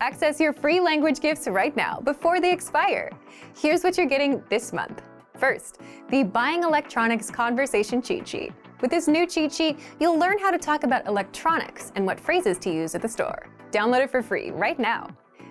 Access your free language gifts right now before they expire. Here's what you're getting this month. First, the Buying Electronics Conversation Cheat Sheet. With this new cheat sheet, you'll learn how to talk about electronics and what phrases to use at the store. Download it for free right now.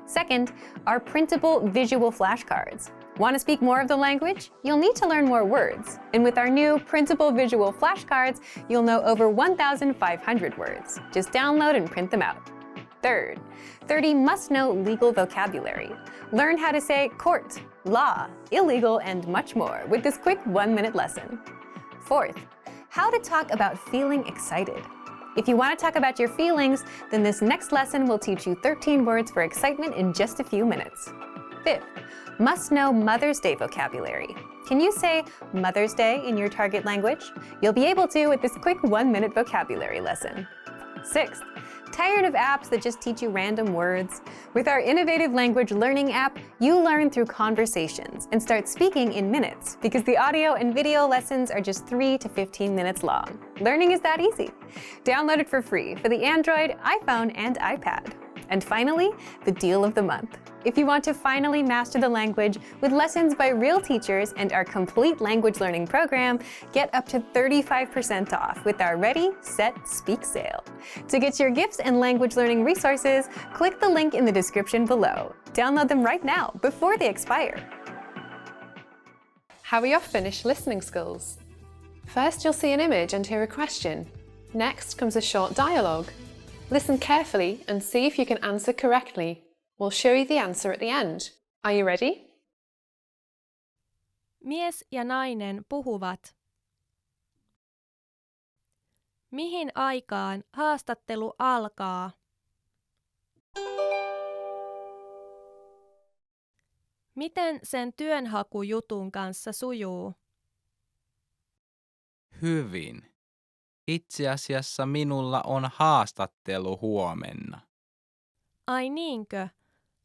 Second, our printable visual flashcards. Want to speak more of the language? You'll need to learn more words. And with our new printable visual flashcards, you'll know over 1,500 words. Just download and print them out. Third, 30 must-know legal vocabulary. Learn how to say court, law, illegal, and much more with this quick 1-minute lesson. Fourth, how to talk about feeling excited. If you want to talk about your feelings, then this next lesson will teach you 13 words for excitement in just a few minutes. Fifth, must-know Mother's Day vocabulary. Can you say Mother's Day in your target language? You'll be able to with this quick 1-minute vocabulary lesson. Sixth, tired of apps that just teach you random words? With our innovative language learning app, you learn through conversations and start speaking in minutes because the audio and video lessons are just 3 to 15 minutes long. Learning is that easy. Download it for free for the Android, iPhone, and iPad. And finally, the deal of the month. If you want to finally master the language with lessons by real teachers and our complete language learning program, get up to 35% off with our Ready, Set, Speak sale. To get your gifts and language learning resources, click the link in the description below. Download them right now before they expire. How are your Finnish listening skills? First, you'll see an image and hear a question. Next comes a short dialogue. Listen carefully and see if you can answer correctly. We'll show you the answer at the end. Are you ready? Mies ja nainen puhuvat. Mihin aikaan haastattelu alkaa? Miten sen työnhakujutun kanssa sujuu? Hyvin. Itse asiassa minulla on haastattelu huomenna. Ai niinkö?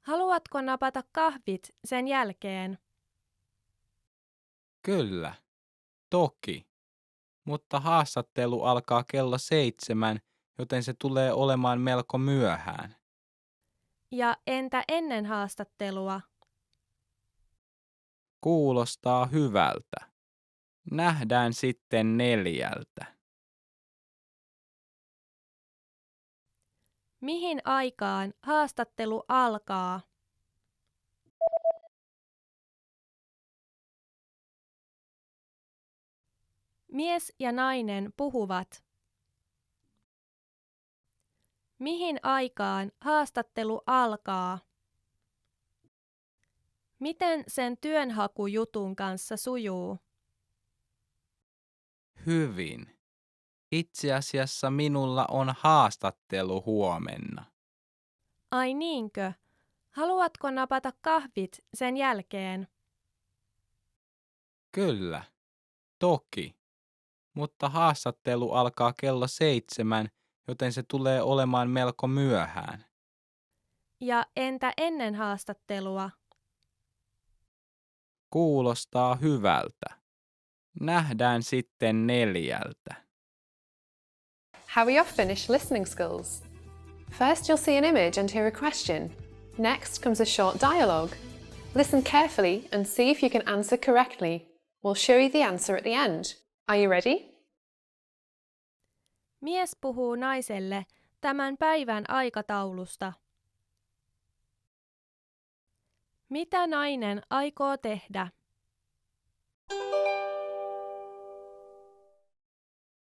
Haluatko napata kahvit sen jälkeen? Kyllä, toki. Mutta haastattelu alkaa kello 7, joten se tulee olemaan melko myöhään. Ja entä ennen haastattelua? Kuulostaa hyvältä. Nähdään sitten 4. Mihin aikaan haastattelu alkaa? Mies ja nainen puhuvat. Mihin aikaan haastattelu alkaa? Miten sen työnhakujutun kanssa sujuu? Hyvin. Itse asiassa minulla on haastattelu huomenna. Ai niinkö? Haluatko napata kahvit sen jälkeen? Kyllä, toki. Mutta haastattelu alkaa kello 7, joten se tulee olemaan melko myöhään. Ja entä ennen haastattelua? Kuulostaa hyvältä. Nähdään sitten 4. How are your Finnish listening skills? First, you'll see an image and hear a question. Next comes a short dialogue. Listen carefully and see if you can answer correctly. We'll show you the answer at the end. Are you ready? Mies puhuu naiselle tämän päivän aikataulusta. Mitä nainen aikoo tehdä?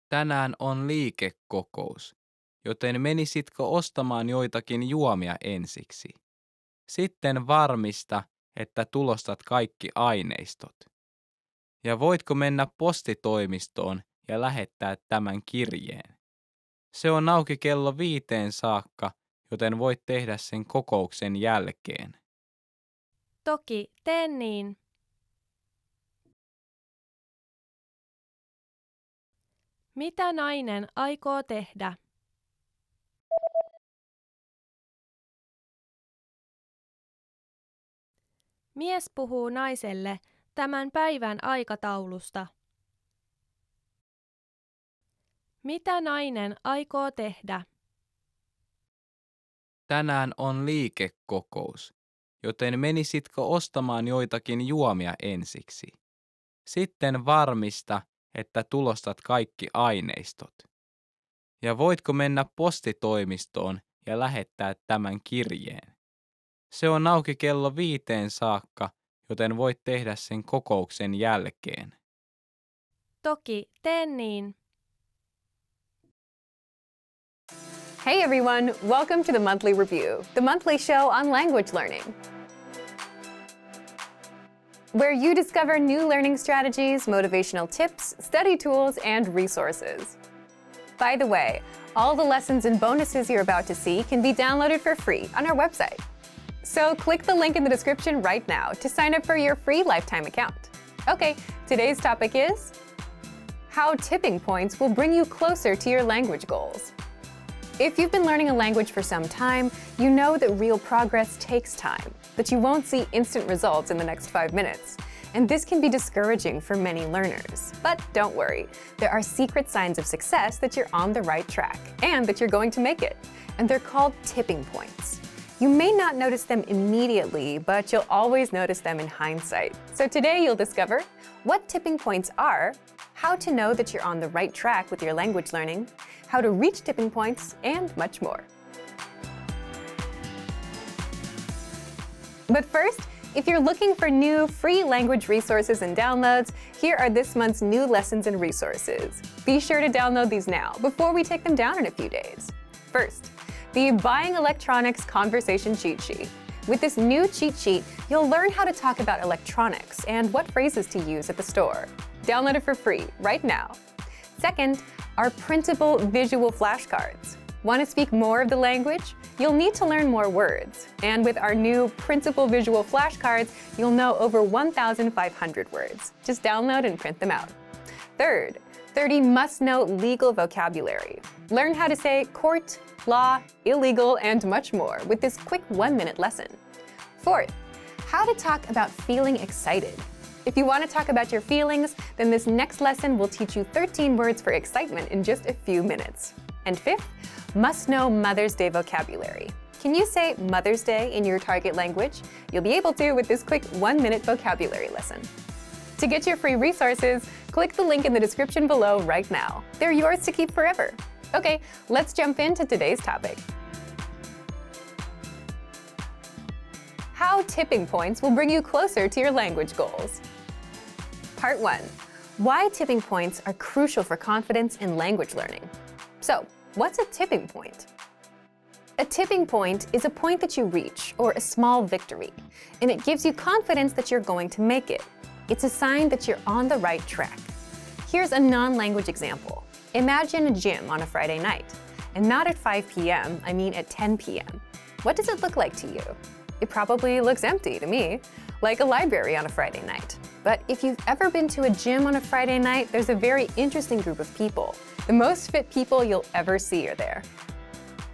Tänään on liikekokous, joten menisitkö ostamaan joitakin juomia ensiksi? Sitten varmista, että tulostat kaikki aineistot. Ja voitko mennä postitoimistoon ja lähettää tämän kirjeen? Se on auki kello 5 saakka, joten voit tehdä sen kokouksen jälkeen. Toki, teen niin. Mitä nainen aikoo tehdä? Mies puhuu naiselle tämän päivän aikataulusta. Mitä nainen aikoo tehdä? Tänään on liikekokous, joten menisitkö ostamaan joitakin juomia ensiksi? Sitten varmista, että tulostat kaikki aineistot. Ja voitko mennä postitoimistoon ja lähettää tämän kirjeen? Se on auki kello 5 saakka, joten voit tehdä sen kokouksen jälkeen. Toki, teen niin. Hey everyone, welcome to the Monthly Review, the monthly show on language learning, where you discover new learning strategies, motivational tips, study tools, and resources. By the way, all the lessons and bonuses you're about to see can be downloaded for free on our website. So click the link in the description right now to sign up for your free lifetime account. Okay, today's topic is how tipping points will bring you closer to your language goals. If you've been learning a language for some time, you know that real progress takes time, that you won't see instant results in the next 5 minutes. And this can be discouraging for many learners. But don't worry, there are secret signs of success that you're on the right track and that you're going to make it. And they're called tipping points. You may not notice them immediately, but you'll always notice them in hindsight. So today you'll discover what tipping points are, how to know that you're on the right track with your language learning, how to reach tipping points, and much more. But first, if you're looking for new free language resources and downloads, here are this month's new lessons and resources. Be sure to download these now before we take them down in a few days. First, the Buying Electronics Conversation Cheat Sheet. With this new cheat sheet, you'll learn how to talk about electronics and what phrases to use at the store. Download it for free right now. Second, our printable visual flashcards. Want to speak more of the language? You'll need to learn more words. And with our new printable visual flashcards, you'll know over 1,500 words. Just download and print them out. Third, 30 must-know legal vocabulary. Learn how to say court, law, illegal, and much more with this quick 1-minute lesson. Fourth, how to talk about feeling excited. If you want to talk about your feelings, then this next lesson will teach you 13 words for excitement in just a few minutes. And fifth, must-know Mother's Day vocabulary. Can you say Mother's Day in your target language? You'll be able to with this quick 1-minute vocabulary lesson. To get your free resources, click the link in the description below right now. They're yours to keep forever. Okay, let's jump into today's topic. How tipping points will bring you closer to your language goals. Part 1. Why tipping points are crucial for confidence in language learning. So, what's a tipping point? A tipping point is a point that you reach, or a small victory, and it gives you confidence that you're going to make it. It's a sign that you're on the right track. Here's a non-language example. Imagine a gym on a Friday night, and not at 5 p.m., I mean at 10 p.m. What does it look like to you? It probably looks empty to me, like a library on a Friday night. But if you've ever been to a gym on a Friday night, there's a very interesting group of people. The most fit people you'll ever see are there.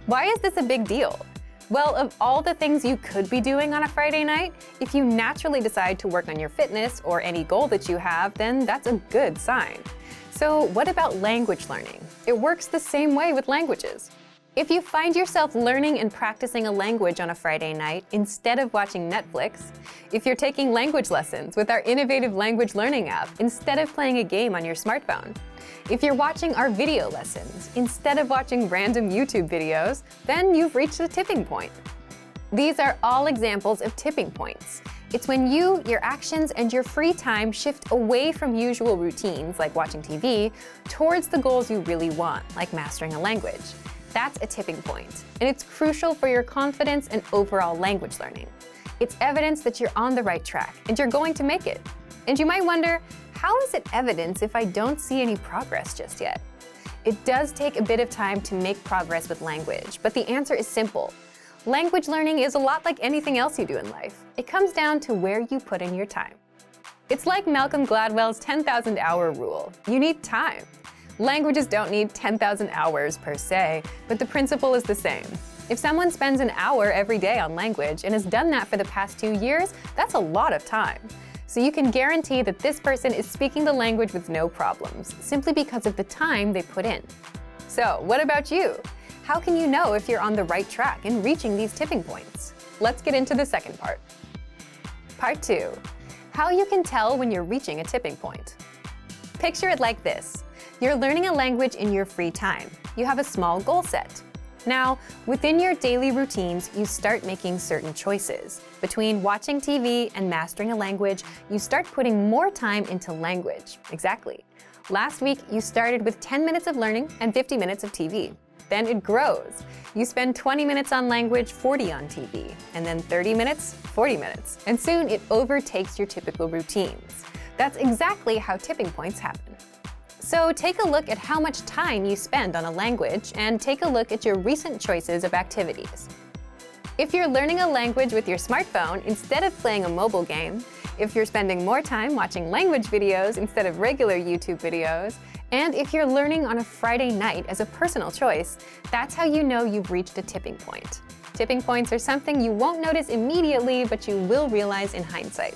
Why is this a big deal? Well, of all the things you could be doing on a Friday night, if you naturally decide to work on your fitness or any goal that you have, then that's a good sign. So what about language learning? It works the same way with languages. If you find yourself learning and practicing a language on a Friday night instead of watching Netflix, if you're taking language lessons with our innovative language learning app instead of playing a game on your smartphone, if you're watching our video lessons instead of watching random YouTube videos, then you've reached a tipping point. These are all examples of tipping points. It's when you, your actions, and your free time shift away from usual routines like watching TV towards the goals you really want, like mastering a language. That's a tipping point, and it's crucial for your confidence and overall language learning. It's evidence that you're on the right track and you're going to make it. And you might wonder, how is it evidence if I don't see any progress just yet? It does take a bit of time to make progress with language, but the answer is simple. Language learning is a lot like anything else you do in life. It comes down to where you put in your time. It's like Malcolm Gladwell's 10,000-hour rule. You need time. Languages don't need 10,000 hours per se, but the principle is the same. If someone spends an hour every day on language and has done that for the past 2 years, that's a lot of time. So you can guarantee that this person is speaking the language with no problems, simply because of the time they put in. So what about you? how can you know if you're on the right track in reaching these tipping points? Let's get into the second part. Part 2. How you can tell when you're reaching a tipping point. Picture it like this. You're learning a language in your free time. You have a small goal set. Now, within your daily routines, you start making certain choices. Between watching TV and mastering a language, you start putting more time into language. Exactly. Last week, you started with 10 minutes of learning and 50 minutes of TV. Then it grows. You spend 20 minutes on language, 40 on TV, and then 30 minutes, 40 minutes. And soon it overtakes your typical routines. That's exactly how tipping points happen. So take a look at how much time you spend on a language and take a look at your recent choices of activities. If you're learning a language with your smartphone instead of playing a mobile game, if you're spending more time watching language videos instead of regular YouTube videos, and if you're learning on a Friday night as a personal choice, that's how you know you've reached a tipping point. Tipping points are something you won't notice immediately, but you will realize in hindsight.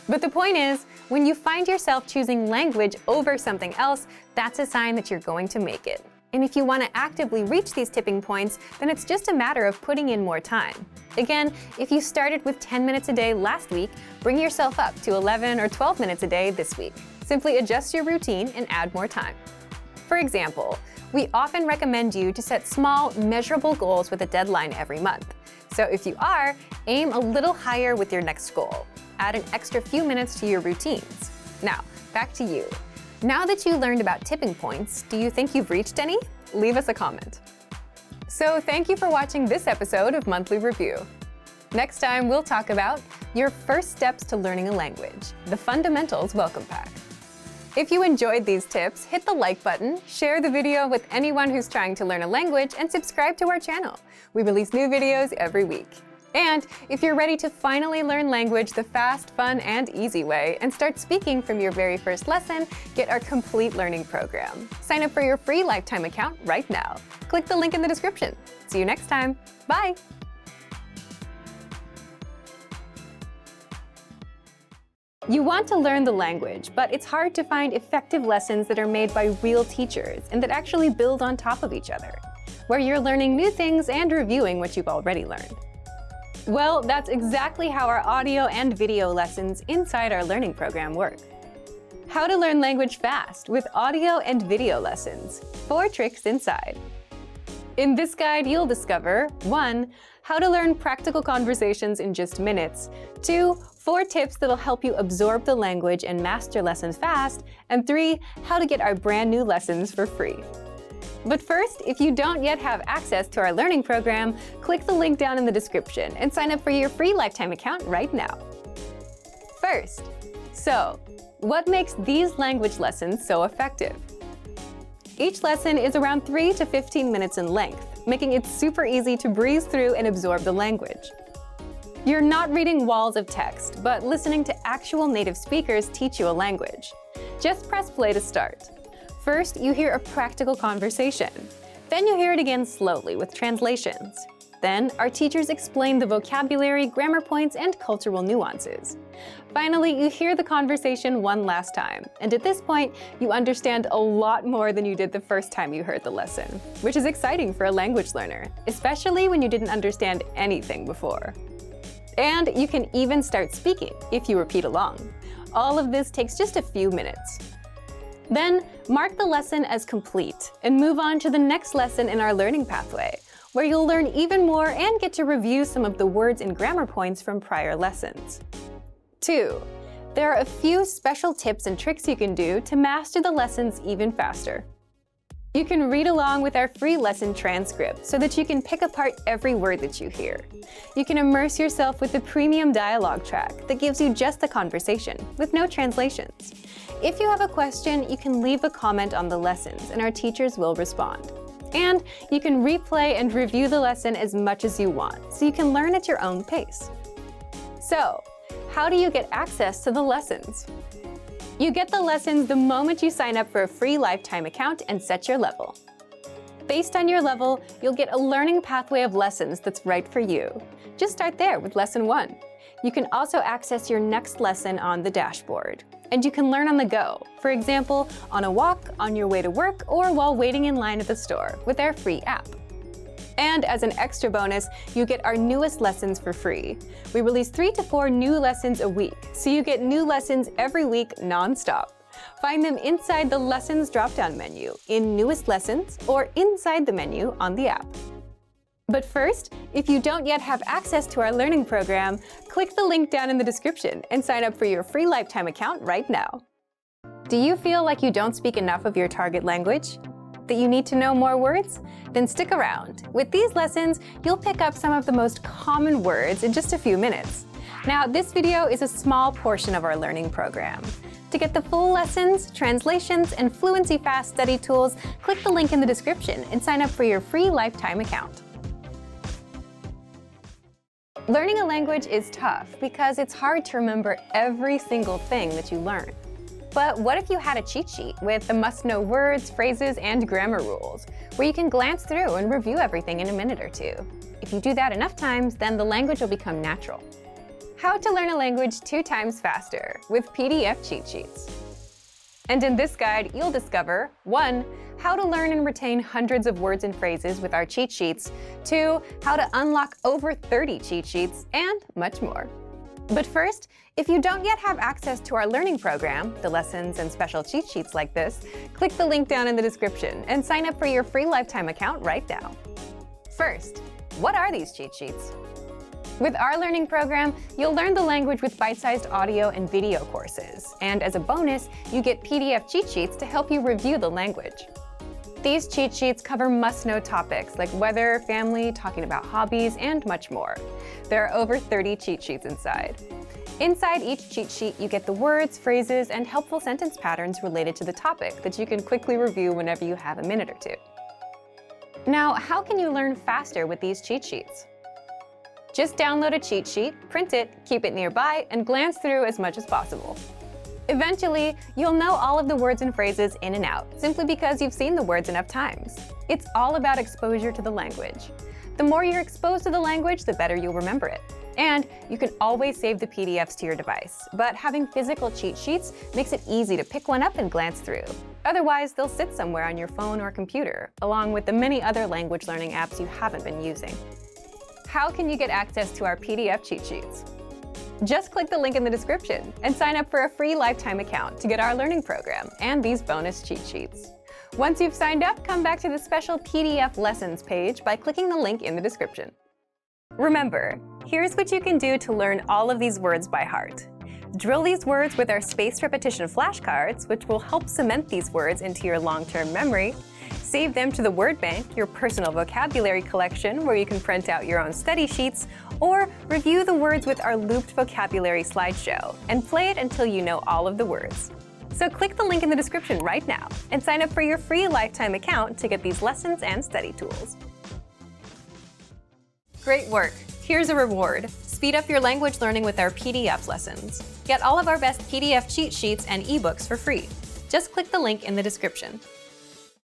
But the point is, when you find yourself choosing language over something else, that's a sign that you're going to make it. And if you want to actively reach these tipping points, then it's just a matter of putting in more time. Again, if you started with 10 minutes a day last week, bring yourself up to 11 or 12 minutes a day this week. Simply adjust your routine and add more time. For example, we often recommend you to set small, measurable goals with a deadline every month. So if you are, aim a little higher with your next goal. Add an extra few minutes to your routines. Now, back to you. Now that you learned about tipping points, do you think you've reached any? Leave us a comment. So thank you for watching this episode of Monthly Review. Next time, we'll talk about your first steps to learning a language, the Fundamentals Welcome Pack. If you enjoyed these tips, hit the like button, share the video with anyone who's trying to learn a language, and subscribe to our channel. We release new videos every week. And if you're ready to finally learn language the fast, fun, and easy way and start speaking from your very first lesson, get our complete learning program. Sign up for your free lifetime account right now. Click the link in the description. See you next time. Bye! You want to learn the language, but it's hard to find effective lessons that are made by real teachers and that actually build on top of each other, where you're learning new things and reviewing what you've already learned. Well, that's exactly how our audio and video lessons inside our learning program work. How to learn language fast with audio and video lessons. 4 tricks inside. In this guide, you'll discover 1. How to learn practical conversations in just minutes. 2. 4 tips that'll help you absorb the language and master lessons fast. And 3. How to get our brand new lessons for free. But first, if you don't yet have access to our learning program, click the link down in the description and sign up for your free lifetime account right now. First, what makes these language lessons so effective? Each lesson is around 3 to 15 minutes in length, making it super easy to breeze through and absorb the language. You're not reading walls of text, but listening to actual native speakers teach you a language. Just press play to start. First, you hear a practical conversation. Then you hear it again slowly with translations. Then, our teachers explain the vocabulary, grammar points, and cultural nuances. Finally, you hear the conversation one last time, and at this point, you understand a lot more than you did the first time you heard the lesson, which is exciting for a language learner, especially when you didn't understand anything before. And you can even start speaking if you repeat along. All of this takes just a few minutes. Then, mark the lesson as complete and move on to the next lesson in our learning pathway, where you'll learn even more and get to review some of the words and grammar points from prior lessons. 2. There are a few special tips and tricks you can do to master the lessons even faster. You can read along with our free lesson transcript so that you can pick apart every word that you hear. You can immerse yourself with the premium dialogue track that gives you just the conversation, with no translations. If you have a question, you can leave a comment on the lessons and our teachers will respond. And you can replay and review the lesson as much as you want, so you can learn at your own pace. So, how do you get access to the lessons? You get the lessons the moment you sign up for a free lifetime account and set your level. Based on your level, you'll get a learning pathway of lessons that's right for you. Just start there with Lesson 1. You can also access your next lesson on the dashboard. And you can learn on the go, for example, on a walk, on your way to work, or while waiting in line at the store with our free app. And as an extra bonus, you get our newest lessons for free. We release 3 to 4 new lessons a week, so you get new lessons every week non-stop. Find them inside the Lessons drop-down menu, in Newest Lessons, or inside the menu on the app. But first, if you don't yet have access to our learning program, click the link down in the description and sign up for your free lifetime account right now. Do you feel like you don't speak enough of your target language? That you need to know more words? Then stick around. With these lessons, you'll pick up some of the most common words in just a few minutes. Now, this video is a small portion of our learning program. To get the full lessons, translations, and Fluency Fast study tools, click the link in the description and sign up for your free lifetime account. Learning a language is tough because it's hard to remember every single thing that you learn. But what if you had a cheat sheet with the must-know words, phrases, and grammar rules, where you can glance through and review everything in a minute or two? If you do that enough times, then the language will become natural. How to learn a language 2 times faster with PDF cheat sheets. And in this guide, you'll discover 1. How to learn and retain hundreds of words and phrases with our cheat sheets, 2. How to unlock over 30 cheat sheets, and much more. But first, if you don't yet have access to our learning program, the lessons and special cheat sheets like this, click the link down in the description and sign up for your free lifetime account right now. First, what are these cheat sheets? With our learning program, you'll learn the language with bite-sized audio and video courses. And as a bonus, you get PDF cheat sheets to help you review the language. These cheat sheets cover must-know topics like weather, family, talking about hobbies, and much more. There are over 30 cheat sheets inside. Inside each cheat sheet, you get the words, phrases, and helpful sentence patterns related to the topic that you can quickly review whenever you have a minute or two. Now, how can you learn faster with these cheat sheets? Just download a cheat sheet, print it, keep it nearby, and glance through as much as possible. Eventually, you'll know all of the words and phrases in and out, simply because you've seen the words enough times. It's all about exposure to the language. The more you're exposed to the language, the better you'll remember it. And you can always save the PDFs to your device, but having physical cheat sheets makes it easy to pick one up and glance through. Otherwise, they'll sit somewhere on your phone or computer, along with the many other language learning apps you haven't been using. How can you get access to our PDF cheat sheets? Just click the link in the description and sign up for a free lifetime account to get our learning program and these bonus cheat sheets. Once you've signed up, come back to the special PDF lessons page by clicking the link in the description. Remember, here's what you can do to learn all of these words by heart. Drill these words with our spaced repetition flashcards, which will help cement these words into your long-term memory. Save them to the word bank, your personal vocabulary collection, where you can print out your own study sheets, or review the words with our looped vocabulary slideshow, and play it until you know all of the words. So click the link in the description right now and sign up for your free lifetime account to get these lessons and study tools. Great work! Here's a reward. Speed up your language learning with our PDF lessons. Get all of our best PDF cheat sheets and ebooks for free. Just click the link in the description.